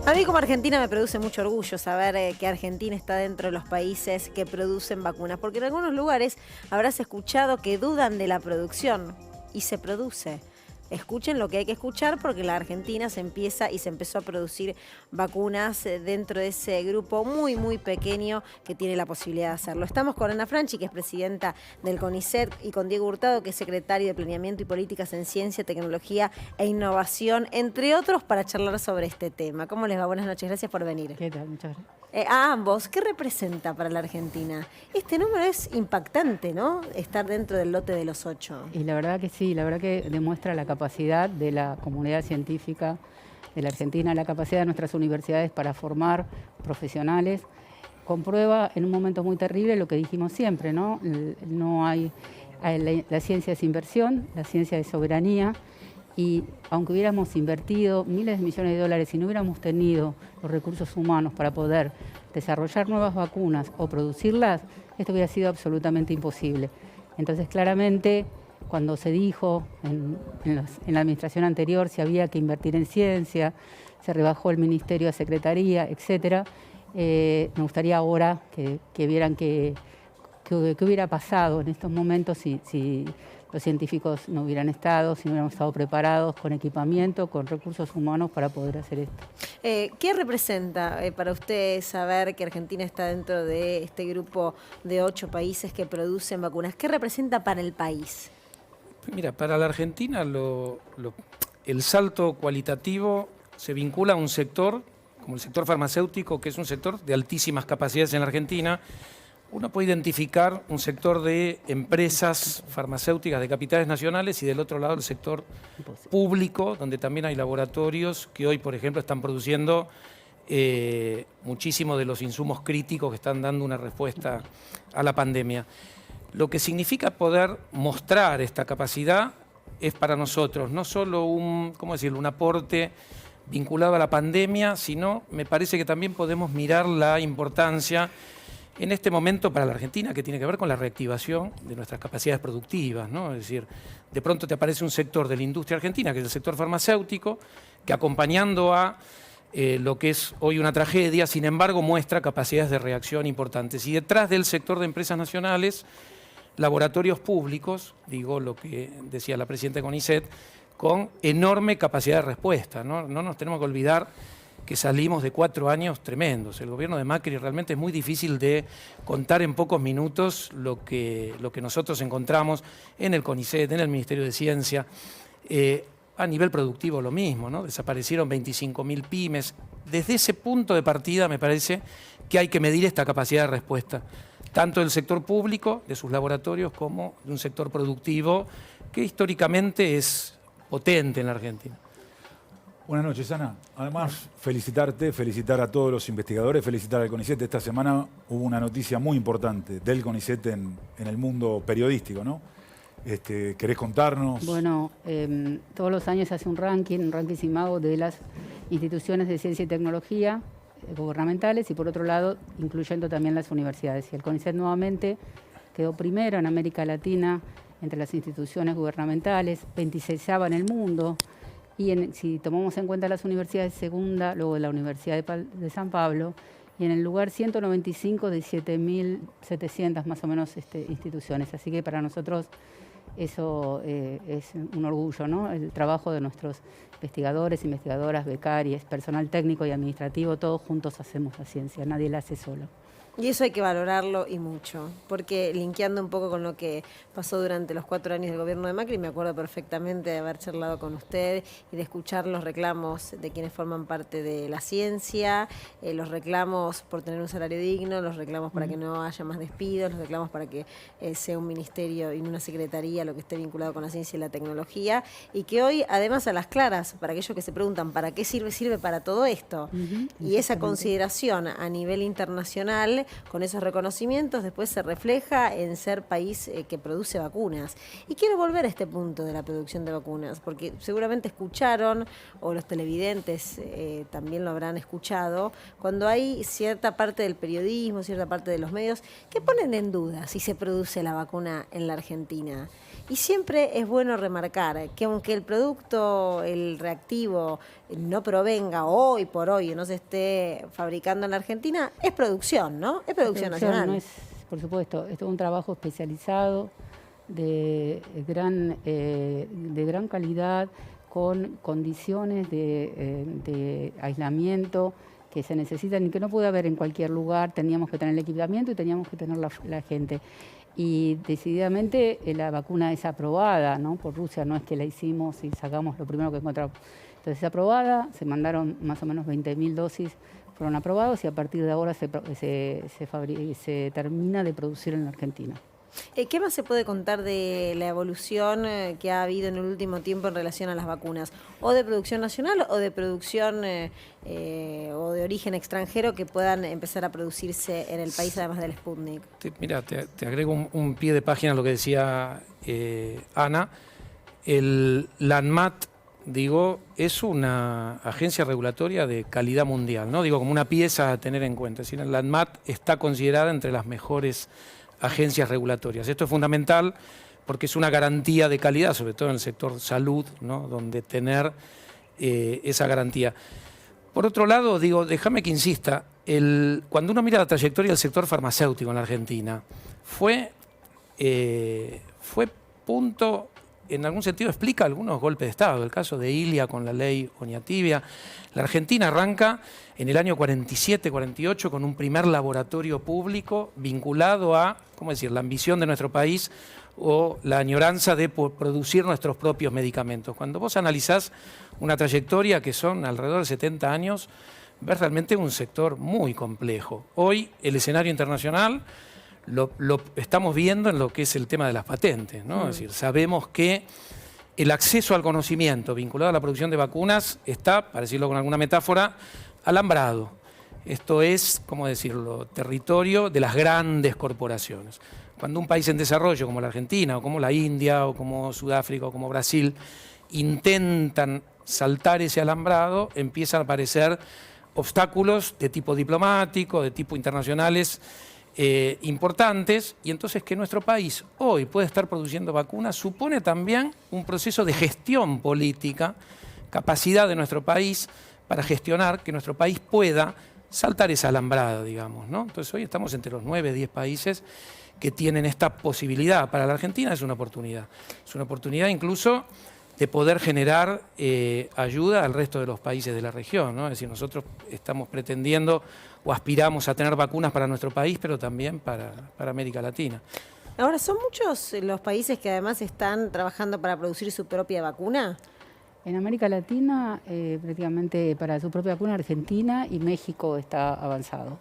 A mí como argentina me produce mucho orgullo saber que Argentina está dentro de los países que producen vacunas, porque en algunos lugares habrás escuchado que dudan de la producción y se produce. Escuchen lo que hay que escuchar porque la Argentina se empezó a producir vacunas dentro de ese grupo muy pequeño que tiene la posibilidad de hacerlo. Estamos con Ana Franchi, que es presidenta del CONICET, y con Diego Hurtado, que es secretario de Planeamiento y Políticas en Ciencia, Tecnología e Innovación, entre otros, para charlar sobre este tema. ¿Cómo les va? Buenas noches, gracias por venir. ¿Qué tal? Muchas gracias. A ambos, ¿qué representa para la Argentina? Este número es impactante, ¿no? Estar dentro del lote de los 8. Y la verdad que sí, la verdad que demuestra la capacidad de la comunidad científica de la Argentina, la capacidad de nuestras universidades para formar profesionales. Comprueba en un momento muy terrible lo que dijimos siempre, ¿no? La ciencia es inversión, la ciencia es soberanía. Y aunque hubiéramos invertido miles de millones de dólares y no hubiéramos tenido los recursos humanos para poder desarrollar nuevas vacunas o producirlas, esto hubiera sido absolutamente imposible. Entonces, claramente, cuando se dijo en la administración anterior si había que invertir en ciencia, se rebajó el ministerio a secretaría, etc. Me gustaría ahora que vieran qué hubiera pasado en estos momentos si los científicos no hubieran estado, si no hubiéramos estado preparados con equipamiento, con recursos humanos para poder hacer esto. ¿Qué representa para usted saber que Argentina está dentro de este grupo de 8 países que producen vacunas? ¿Qué representa para el país? Mira, para la Argentina el salto cualitativo se vincula a un sector, como el sector farmacéutico, que es un sector de altísimas capacidades en la Argentina. Uno puede identificar un sector de empresas farmacéuticas de capitales nacionales y del otro lado el sector público, donde también hay laboratorios que hoy, por ejemplo, están produciendo muchísimos de los insumos críticos que están dando una respuesta a la pandemia. Lo que significa poder mostrar esta capacidad es para nosotros no solo un aporte vinculado a la pandemia, sino me parece que también podemos mirar la importancia en este momento para la Argentina, que tiene que ver con la reactivación de nuestras capacidades productivas, ¿no? Es decir, de pronto te aparece un sector de la industria argentina, que es el sector farmacéutico, que acompañando a lo que es hoy una tragedia, sin embargo, muestra capacidades de reacción importantes. Y detrás del sector de empresas nacionales, laboratorios públicos, digo lo que decía la presidenta de CONICET, con enorme capacidad de respuesta, ¿no? No nos tenemos que olvidar que salimos de 4 años tremendos. El gobierno de Macri realmente es muy difícil de contar en pocos minutos lo que nosotros encontramos en el CONICET, en el Ministerio de Ciencia. A nivel productivo lo mismo, ¿no? Desaparecieron 25.000 pymes. Desde ese punto de partida me parece que hay que medir esta capacidad de respuesta, tanto del sector público, de sus laboratorios, como de un sector productivo que históricamente es potente en la Argentina. Buenas noches, Ana. Además, felicitarte, felicitar a todos los investigadores, felicitar al CONICET. Esta semana hubo una noticia muy importante del CONICET en el mundo periodístico, ¿no? ¿Querés contarnos? Bueno, todos los años se hace un ranking CIMAGO de las instituciones de ciencia y tecnología gubernamentales y por otro lado, incluyendo también las universidades. Y el CONICET nuevamente quedó primero en América Latina entre las instituciones gubernamentales, 26ª en el mundo. Y si tomamos en cuenta las universidades, segunda, luego la Universidad de San Pablo, y en el lugar 195 de 7.700 más o menos instituciones. Así que para nosotros eso es un orgullo, ¿no? El trabajo de nuestros investigadores, investigadoras, becarias, personal técnico y administrativo, todos juntos hacemos la ciencia, nadie la hace solo. Y eso hay que valorarlo y mucho, porque linkeando un poco con lo que pasó durante los 4 años del gobierno de Macri, me acuerdo perfectamente de haber charlado con usted y de escuchar los reclamos de quienes forman parte de la ciencia, los reclamos por tener un salario digno, los reclamos para que no haya más despidos, los reclamos para que sea un ministerio y no una secretaría lo que esté vinculado con la ciencia y la tecnología, y que hoy, además, a las claras, para aquellos que se preguntan ¿para qué sirve? Sirve para todo esto. Y esa consideración a nivel internacional internacional, con esos reconocimientos, después se refleja en ser país que produce vacunas. Y quiero volver a este punto de la producción de vacunas, porque seguramente escucharon, o los televidentes también lo habrán escuchado, cuando hay cierta parte del periodismo, cierta parte de los medios, que ponen en duda si se produce la vacuna en la Argentina. Y siempre es bueno remarcar que aunque el producto, el reactivo, no provenga hoy por hoy, no se esté fabricando en la Argentina, es producción, ¿no? Es producción nacional. No es, por supuesto, es todo un trabajo especializado de gran calidad, con condiciones de aislamiento que se necesitan y que no puede haber en cualquier lugar. Teníamos que tener el equipamiento y teníamos que tener la gente. Y decididamente la vacuna es aprobada, ¿no?, por Rusia, no es que la hicimos y sacamos lo primero que encontramos. Entonces es aprobada, se mandaron más o menos 20.000 dosis, fueron aprobados y a partir de ahora se termina de producir en la Argentina. ¿Qué más se puede contar de la evolución que ha habido en el último tiempo en relación a las vacunas? ¿O de producción nacional o de producción o de origen extranjero que puedan empezar a producirse en el país además del Sputnik? Mira, te agrego un pie de página a lo que decía Ana. La ANMAT, digo, es una agencia regulatoria de calidad mundial, ¿no? Digo, como una pieza a tener en cuenta. Es decir, la ANMAT está considerada entre las mejores agencias regulatorias. Esto es fundamental porque es una garantía de calidad, sobre todo en el sector salud, ¿no?, donde tener esa garantía. Por otro lado, digo, déjame que insista, cuando uno mira la trayectoria del sector farmacéutico en la Argentina, fue punto, en algún sentido explica algunos golpes de Estado. El caso de Ilia con la ley Oñatibia. La Argentina arranca en el año 47-48 con un primer laboratorio público vinculado a, ¿cómo decir?, la ambición de nuestro país o la añoranza de producir nuestros propios medicamentos. Cuando vos analizás una trayectoria que son alrededor de 70 años, ves realmente un sector muy complejo. Hoy el escenario internacional lo estamos viendo en lo que es el tema de las patentes, ¿no? Es decir, sabemos que el acceso al conocimiento vinculado a la producción de vacunas está, para decirlo con alguna metáfora, alambrado. Esto es, ¿cómo decirlo?, territorio de las grandes corporaciones. Cuando un país en desarrollo como la Argentina, o como la India, o como Sudáfrica, o como Brasil, intentan saltar ese alambrado, empiezan a aparecer obstáculos de tipo diplomático, de tipo internacionales, importantes, y entonces que nuestro país hoy pueda estar produciendo vacunas supone también un proceso de gestión política, capacidad de nuestro país para gestionar que nuestro país pueda saltar esa alambrada, digamos, ¿no? Entonces hoy estamos entre los 9, 10 países que tienen esta posibilidad. Para la Argentina es una oportunidad incluso de poder generar ayuda al resto de los países de la región, ¿no? Es decir, nosotros estamos pretendiendo o aspiramos a tener vacunas para nuestro país, pero también para América Latina. Ahora, ¿son muchos los países que además están trabajando para producir su propia vacuna? En América Latina, prácticamente para su propia vacuna, Argentina y México está avanzado.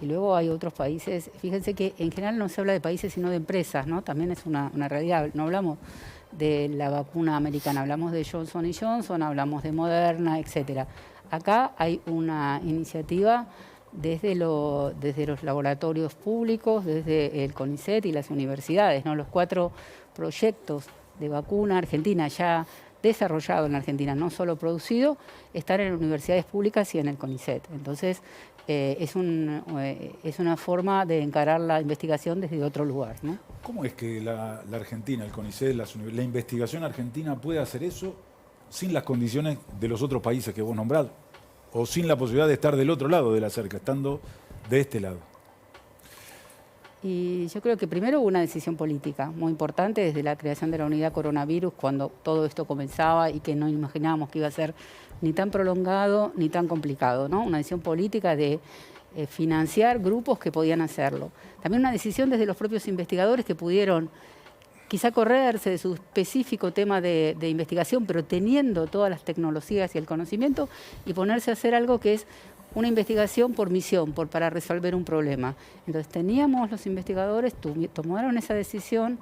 Y luego hay otros países, fíjense que en general no se habla de países sino de empresas, ¿no? También es una realidad, no hablamos de la vacuna americana, hablamos de Johnson & Johnson, hablamos de Moderna, etcétera. Acá hay una iniciativa desde los laboratorios públicos, desde el CONICET y las universidades, ¿no? Los 4 proyectos de vacuna argentina ya desarrollado en la Argentina, no solo producido, están en universidades públicas y en el CONICET. Entonces, es una forma de encarar la investigación desde otro lugar, ¿no? ¿Cómo es que la Argentina, el CONICET, la investigación argentina puede hacer eso sin las condiciones de los otros países que vos nombrás? O sin la posibilidad de estar del otro lado de la cerca, estando de este lado. Y yo creo que primero hubo una decisión política muy importante desde la creación de la unidad coronavirus, cuando todo esto comenzaba y que no imaginábamos que iba a ser ni tan prolongado ni tan complicado, ¿no? Una decisión política de financiar grupos que podían hacerlo. También una decisión desde los propios investigadores que pudieron quizá correrse de su específico tema de investigación, pero teniendo todas las tecnologías y el conocimiento, y ponerse a hacer algo que es una investigación por misión, para resolver un problema. Entonces teníamos los investigadores, tomaron esa decisión,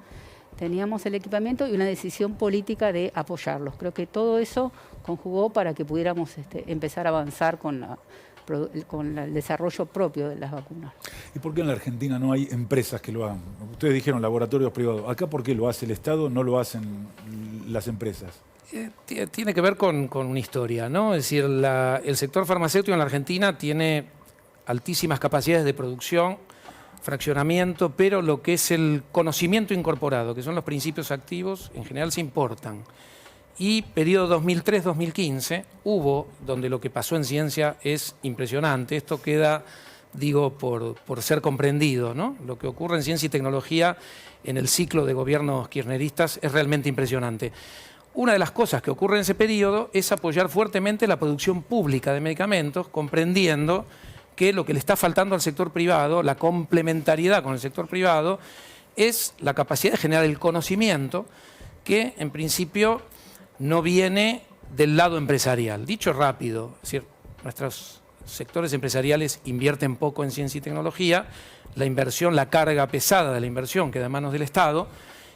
teníamos el equipamiento y una decisión política de apoyarlos. Creo que todo eso conjugó para que pudiéramos empezar a avanzar con con el desarrollo propio de las vacunas. ¿Y por qué en la Argentina no hay empresas que lo hagan? Ustedes dijeron laboratorios privados. ¿Acá por qué lo hace el Estado, no lo hacen las empresas? Tiene que ver con una historia, ¿no? Es decir, el sector farmacéutico en la Argentina tiene altísimas capacidades de producción, fraccionamiento, pero lo que es el conocimiento incorporado, que son los principios activos, en general se importan. Y periodo 2003-2015 hubo, donde lo que pasó en ciencia es impresionante. Esto queda, digo, por ser comprendido, ¿no? Lo que ocurre en ciencia y tecnología en el ciclo de gobiernos kirchneristas es realmente impresionante. Una de las cosas que ocurre en ese periodo es apoyar fuertemente la producción pública de medicamentos, comprendiendo que lo que le está faltando al sector privado, la complementariedad con el sector privado, es la capacidad de generar el conocimiento que, en principio, no viene del lado empresarial. Dicho rápido, es decir, nuestros sectores empresariales invierten poco en ciencia y tecnología, la inversión, la carga pesada de la inversión queda en manos del Estado,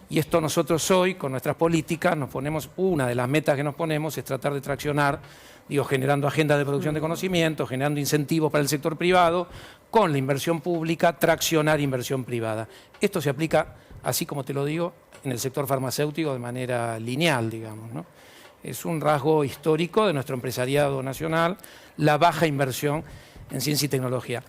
y esto nosotros hoy, con nuestras políticas, nos ponemos, una de las metas que nos ponemos es tratar de traccionar, digo, generando agendas de producción de conocimiento, generando incentivos para el sector privado, con la inversión pública, traccionar inversión privada. Esto se aplica, así como te lo digo, en el sector farmacéutico de manera lineal, digamos, ¿no? Es un rasgo histórico de nuestro empresariado nacional, la baja inversión en ciencia y tecnología.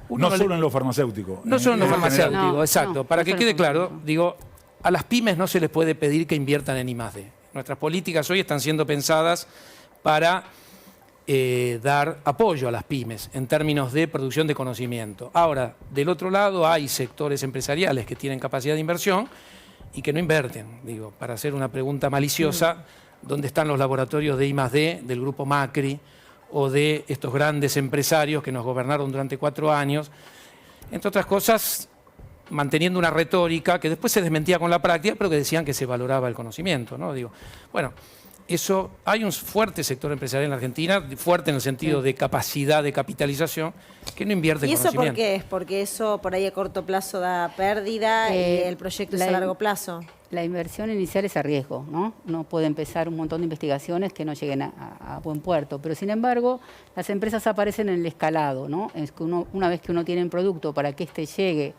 No solo en lo farmacéutico. No solo en lo farmacéutico, No, exacto. no, Para no que solo quede en claro, farmacéutico. digo, a las pymes no se les puede pedir que inviertan en I+D. Nuestras políticas hoy están siendo pensadas para dar apoyo a las pymes en términos de producción de conocimiento. Ahora, del otro lado hay sectores empresariales que tienen capacidad de inversión y que no invierten. Digo, para hacer una pregunta maliciosa, ¿dónde están los laboratorios de I+D del grupo Macri o de estos grandes empresarios que nos gobernaron durante 4 años? Entre otras cosas, manteniendo una retórica que después se desmentía con la práctica, pero que decían que se valoraba el conocimiento, ¿no? Digo, bueno, eso, hay un fuerte sector empresarial en la Argentina, fuerte en el sentido de capacidad de capitalización, que no invierte en ¿Y eso conocimiento. por qué es? Porque eso por ahí a corto plazo da pérdida y el proyecto es a largo plazo. La inversión inicial es a riesgo, ¿no? Uno puede empezar un montón de investigaciones que no lleguen a buen puerto, pero sin embargo las empresas aparecen en el escalado, ¿no? Es que una vez que uno tiene un producto para que éste llegue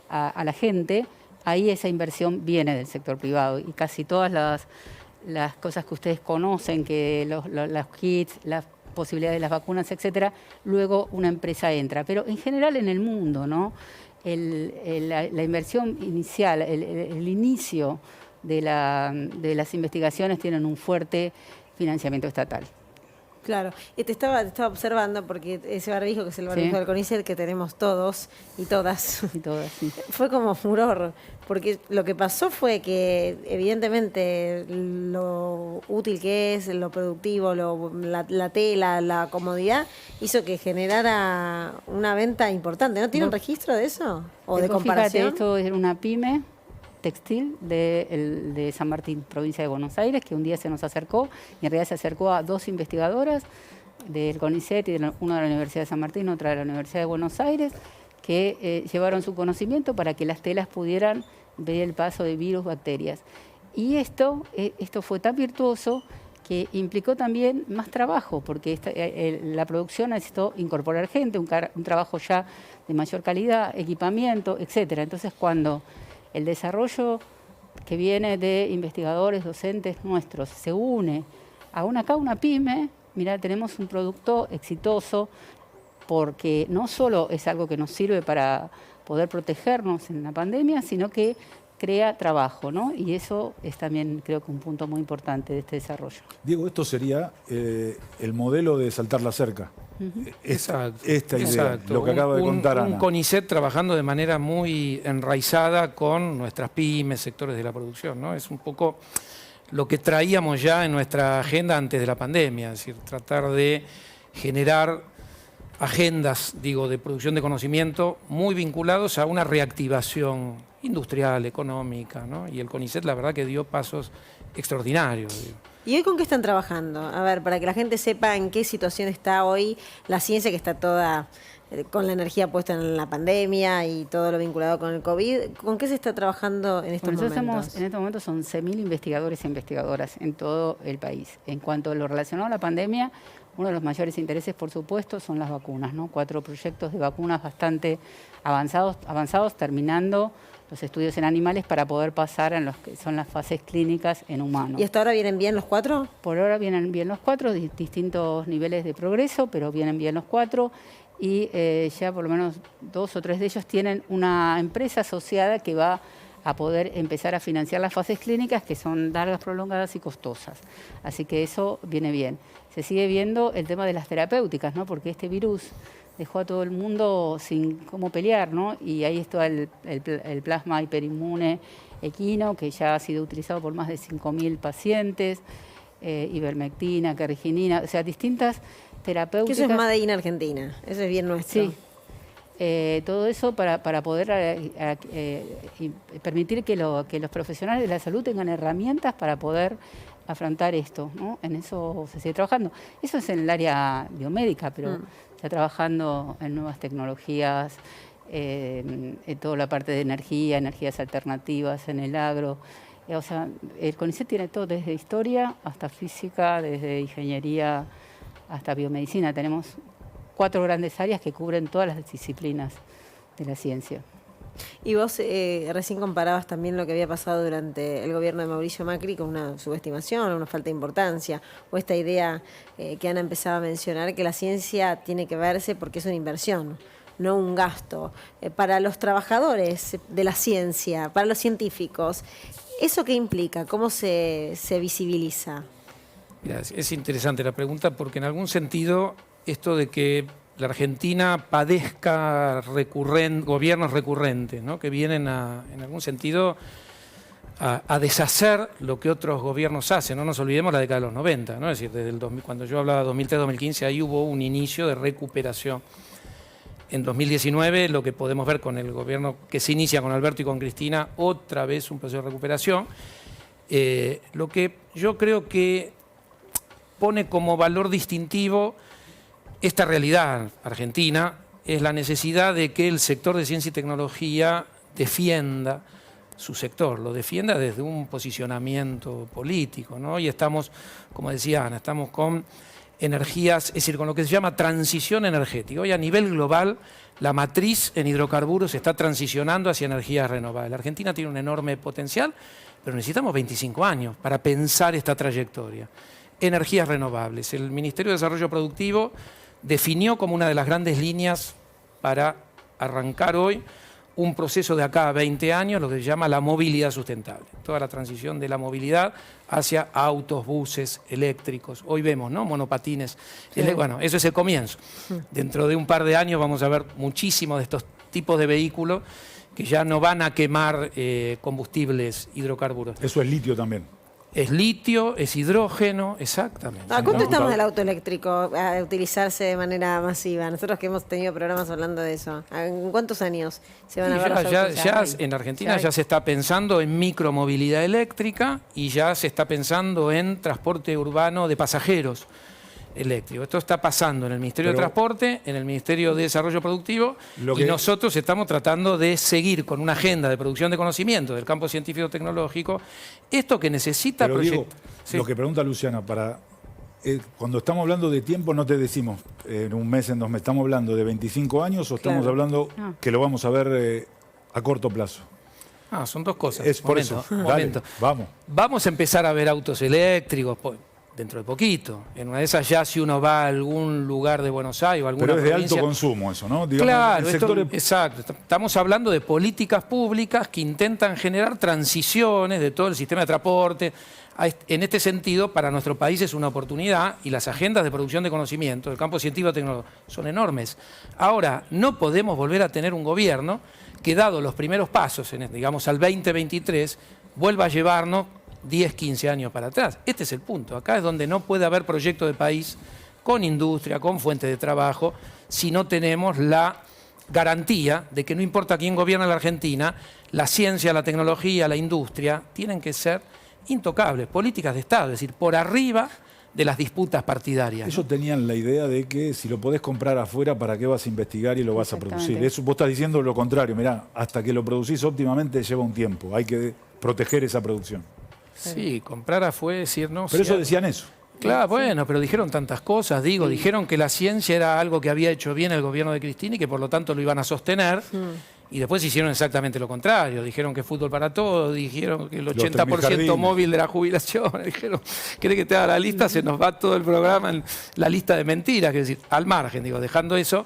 a la gente, ahí esa inversión viene del sector privado y casi todas las cosas que ustedes conocen, que los kits, las posibilidades de las vacunas, etcétera, luego una empresa entra. Pero en general en el mundo, ¿no? La inversión inicial, el inicio de las investigaciones tienen un fuerte financiamiento estatal. Claro, y te estaba observando porque ese barbijo, que es el barbijo Sí. del CONICET, que tenemos todos y todas, Y todo así. fue como furor, porque lo que pasó fue que evidentemente lo útil que es, lo productivo, la tela, la comodidad, hizo que generara una venta importante. ¿No tiene un registro de eso? ¿O de Fíjate, comparación? esto es una pyme textil de San Martín, provincia de Buenos Aires, que un día se nos acercó, y en realidad se acercó a 2 investigadoras del CONICET y una de la Universidad de San Martín, otra de la Universidad de Buenos Aires, que llevaron su conocimiento para que las telas pudieran ver el paso de virus, bacterias. Y esto fue tan virtuoso que implicó también más trabajo, porque la producción necesitó incorporar gente, un trabajo ya de mayor calidad, equipamiento, etcétera. Entonces, cuando el desarrollo que viene de investigadores, docentes nuestros, se une a una pyme, mira, tenemos un producto exitoso, porque no solo es algo que nos sirve para poder protegernos en la pandemia, sino que crea trabajo, ¿no? Y eso es también, creo que un punto muy importante de este desarrollo. Diego, esto sería el modelo de saltar la cerca. Exacto. Esta idea, Exacto. lo que acaba de contar Un Ana. CONICET trabajando de manera muy enraizada con nuestras pymes, sectores de la producción, ¿no? Es un poco lo que traíamos ya en nuestra agenda antes de la pandemia, es decir, tratar de generar agendas, digo, de producción de conocimiento muy vinculados a una reactivación industrial, económica, ¿no? Y el CONICET, la verdad, que dio pasos extraordinarios, digo. ¿Y hoy con qué están trabajando? A ver, para que la gente sepa en qué situación está hoy la ciencia, que está toda con la energía puesta en la pandemia y todo lo vinculado con el COVID. ¿Con qué se está trabajando en estos Nosotros momentos? en estos momentos son 11.000 investigadores e investigadoras en todo el país. En cuanto a lo relacionado a la pandemia, Uno de los mayores intereses, por supuesto, son las vacunas, ¿no? 4 proyectos de vacunas bastante avanzados, terminando los estudios en animales para poder pasar en los que son las fases clínicas en humanos. ¿Y hasta ahora vienen bien los 4? Por ahora vienen bien los 4, distintos niveles de progreso, pero vienen bien los 4. Y ya por lo menos 2 o 3 de ellos tienen una empresa asociada que va a poder empezar a financiar las fases clínicas, que son largas, prolongadas y costosas. Así que eso viene bien. Se sigue viendo el tema de las terapéuticas, ¿no? Porque este virus dejó a todo el mundo sin cómo pelear, ¿no? Y ahí está el plasma hiperinmune equino, que ya ha sido utilizado por más de 5.000 pacientes, ivermectina, carriginina, o sea, distintas terapéuticas. Que eso es Made in Argentina, eso es bien nuestro. Sí. Todo eso para poder permitir que los profesionales de la salud tengan herramientas para poder afrontar esto, ¿no? En eso se sigue trabajando. Eso es en el área biomédica, pero está trabajando en nuevas tecnologías, en toda la parte de energías alternativas, en el agro. O sea, el CONICET tiene todo, desde historia hasta física, desde ingeniería hasta biomedicina. Tenemos 4 grandes áreas que cubren todas las disciplinas de la ciencia. Y vos recién comparabas también lo que había pasado durante el gobierno de Mauricio Macri con una subestimación, una falta de importancia, o esta idea que Ana empezaba a mencionar, que la ciencia tiene que verse porque es una inversión, no un gasto. Para los trabajadores de la ciencia, para los científicos, ¿eso qué implica? ¿Cómo se visibiliza? Mirá, es interesante la pregunta porque en algún sentido esto de que la Argentina padezca gobiernos recurrentes, ¿no? Que vienen en algún sentido a deshacer lo que otros gobiernos hacen. No nos olvidemos la década de los 90, ¿no? Es decir, desde cuando yo hablaba de 2003-2015, ahí hubo un inicio de recuperación. En 2019, lo que podemos ver con el gobierno que se inicia con Alberto y con Cristina, otra vez un proceso de recuperación. Lo que yo creo que pone como valor distintivo esta realidad argentina es la necesidad de que el sector de ciencia y tecnología defienda su sector, lo defienda desde un posicionamiento político, ¿no? Y estamos, como decía Ana, estamos con energías, es decir, con lo que se llama transición energética. Hoy a nivel global la matriz en hidrocarburos está transicionando hacia energías renovables. La Argentina tiene un enorme potencial, pero necesitamos 25 años para pensar esta trayectoria. Energías renovables. El Ministerio de Desarrollo Productivo definió como una de las grandes líneas para arrancar hoy un proceso de acá a 20 años, lo que se llama la movilidad sustentable. Toda la transición de la movilidad hacia autos, buses, eléctricos. Hoy vemos, ¿no? Monopatines. Sí. Bueno, eso es el comienzo. Dentro de un par de años vamos a ver muchísimos de estos tipos de vehículos que ya no van a quemar combustibles, hidrocarburos. Eso es litio también. Es litio, es hidrógeno, exactamente. ¿A cuánto estamos del auto eléctrico a utilizarse de manera masiva? Nosotros que hemos tenido programas hablando de eso. ¿En cuántos años se van a ver los autos? Ya en Argentina ya se está pensando en micromovilidad eléctrica y ya se está pensando en transporte urbano de pasajeros eléctrico. Esto está pasando en el Ministerio de Transporte, en el Ministerio de Desarrollo Productivo, y nosotros estamos tratando de seguir con una agenda de producción de conocimiento del campo científico-tecnológico, esto que necesita proyectos. Sí. Lo que pregunta Luciana, cuando estamos hablando de tiempo no te decimos en un mes, en 2 meses, ¿estamos hablando de 25 años o estamos hablando que lo vamos a ver a corto plazo? Son 2 cosas. Es por eso. Dale, vamos. Vamos a empezar a ver autos eléctricos dentro de poquito. En una de esas ya si uno va a algún lugar de Buenos Aires o alguna Pero es de provincia, alto consumo eso, ¿no? Digamos, claro, exacto. Estamos hablando de políticas públicas que intentan generar transiciones de todo el sistema de transporte. En este sentido, para nuestro país es una oportunidad y las agendas de producción de conocimiento del campo científico-tecnológico son enormes. Ahora, no podemos volver a tener un gobierno que, dado los primeros pasos, digamos al 2023, vuelva a llevarnos 10, 15 años para atrás. Este es el punto. Acá es donde no puede haber proyecto de país con industria, con fuentes de trabajo, si no tenemos la garantía de que no importa quién gobierna la Argentina, la ciencia, la tecnología, la industria tienen que ser intocables, políticas de Estado, es decir, por arriba de las disputas partidarias. Ellos tenían la idea de que si lo podés comprar afuera, ¿para qué vas a investigar y lo vas a producir? Eso, vos estás diciendo lo contrario. Mirá, hasta que lo producís óptimamente lleva un tiempo. Hay que proteger esa producción. Sí, comprar afuera, decir no. Pero eso decían eso. Claro, bueno, pero dijeron tantas cosas, dijeron que la ciencia era algo que había hecho bien el gobierno de Cristina y que por lo tanto lo iban a sostener. Y después hicieron exactamente lo contrario. Dijeron que fútbol para todos, dijeron que el 80% móvil de la jubilación. Dijeron, ¿querés que te haga la lista? Se nos va todo el programa en la lista de mentiras. Es decir, al margen, dejando eso,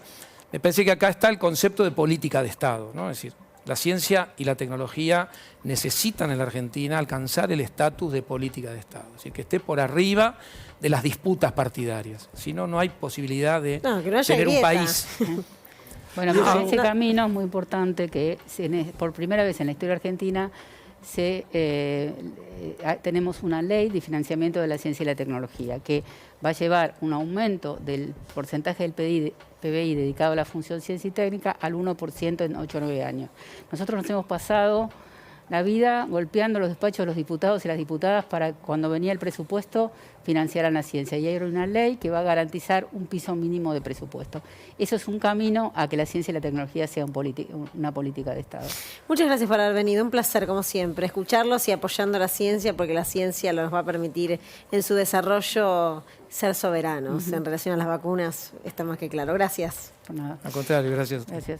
me parece que acá está el concepto de política de Estado, ¿no? Es decir, la ciencia y la tecnología necesitan en la Argentina alcanzar el estatus de política de Estado. Es decir, que esté por arriba de las disputas partidarias. Si no, no hay posibilidad de tener un país. Bueno, ese camino es muy importante que por primera vez en la historia argentina tenemos una ley de financiamiento de la ciencia y la tecnología que va a llevar un aumento del porcentaje del PBI dedicado a la función ciencia y técnica al 1% en 8 o 9 años. Nosotros nos hemos pasado la vida golpeando los despachos de los diputados y las diputadas para cuando venía el presupuesto financiaran la ciencia. Y hay una ley que va a garantizar un piso mínimo de presupuesto. Eso es un camino a que la ciencia y la tecnología sea una política de Estado. Muchas gracias por haber venido. Un placer, como siempre, escucharlos y apoyando la ciencia, porque la ciencia nos va a permitir en su desarrollo ser soberanos. En relación a las vacunas, está más que claro. Gracias. Por nada. Al contrario, gracias. Gracias.